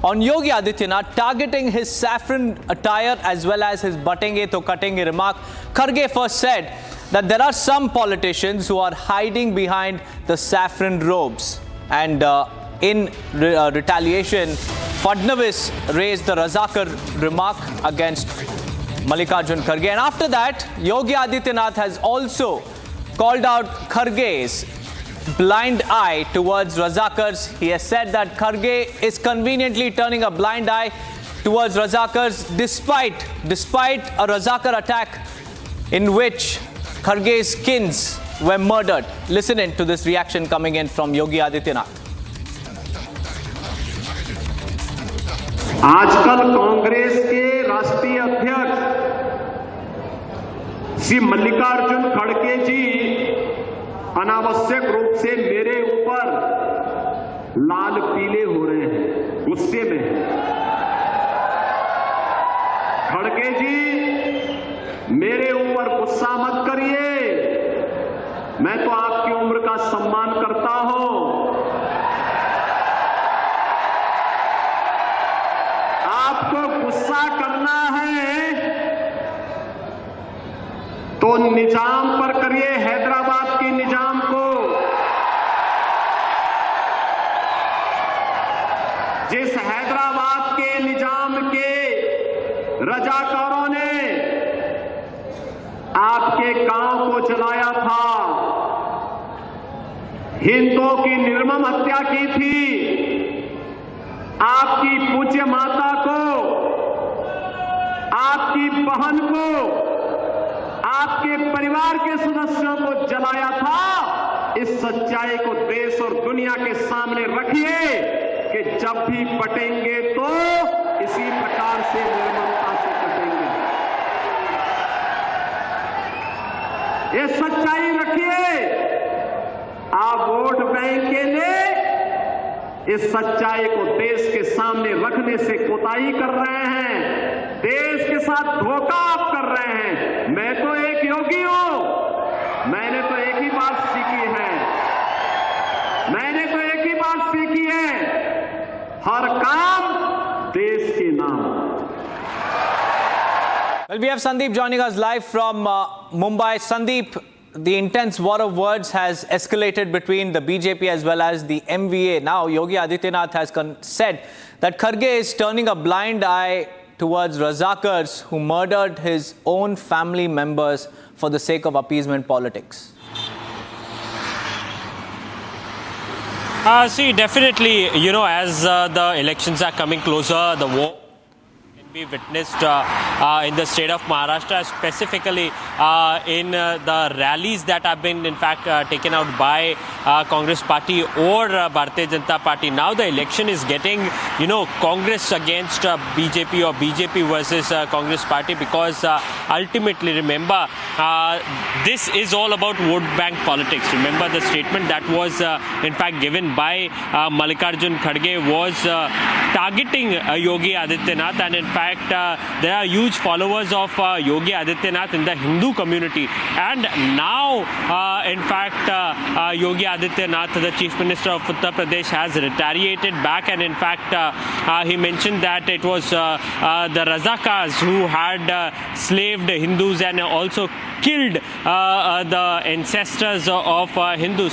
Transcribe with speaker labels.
Speaker 1: on Yogi Adityanath targeting his saffron attire as well as his butenge to cutenge remark. Kharge first said that there are some politicians who are hiding behind the saffron robes, and in retaliation, Fadnavis raised the Razakar remark against Mallikarjun Kharge. And after that, Yogi Adityanath has also called out Kharge's blind eye towards Razakars. He has said that Kharge is conveniently turning a blind eye towards Razakars despite a Razakar attack in which Kharge's kins were murdered. Listen in to this reaction coming in from Yogi Adityanath.
Speaker 2: आजकल कांग्रेस के राष्ट्रीय अध्यक्ष श्री मल्लिकार्जुन खड़गे जी अनावश्यक रूप से मेरे ऊपर लाल पीले हो रहे हैं, गुस्से में। खड़गे जी मेरे ऊपर गुस्सा मत करिए, मैं तो आपकी उम्र का सम्मान करता हूं। आपको गुस्सा करना है तो निजाम पर करिए, हैदराबाद के निजाम को, जिस हैदराबाद के निजाम के रजाकारों ने आपके गांव को जलाया था, हिंदुओं की निर्मम हत्या की थी, आपकी पूज्य माता को, आपकी बहन को, आपके परिवार के सदस्यों को जलाया था। इस सच्चाई को देश और दुनिया के सामने रखिए कि जब भी पटेंगे तो इसी प्रकार से निर्ममता से पटेंगे। ये सच्चाई रखिए। आप वोट बैंक के लिए इस सच्चाई को देश के सामने रखने से कोताही कर रहे हैं, देश के साथ धोखा आप कर रहे हैं। मैं तो एक योगी हूं, मैंने तो एक ही बात सीखी है, हर काम देश के नाम।
Speaker 1: Well, we have Sandeep joining us live from Mumbai. Sandeep, the intense war of words has escalated between the BJP as well as the MVA. Now, Yogi Adityanath has said that Kharge is turning a blind eye towards Razakars who murdered his own family members for the sake of appeasement politics.
Speaker 3: See, definitely, as the elections are coming closer, the war can be witnessed in the state of Maharashtra, specifically in the rallies that have been, in fact, taken out by Congress party or Bharatiya Janata Party. Now the election is getting, Congress against BJP or BJP versus Congress party, because ultimately, remember, this is all about vote bank politics. Remember the statement that was, in fact, given by Mallikarjun Kharge was targeting Yogi Adityanath, and in fact, there are huge followers of Yogi Adityanath in the Hindu community. And now, in fact, Yogi Adityanath, the Chief Minister of Uttar Pradesh, has retaliated back, and in fact, he mentioned that it was the Razakars who had slaved Hindus and also killed the ancestors of Hindus.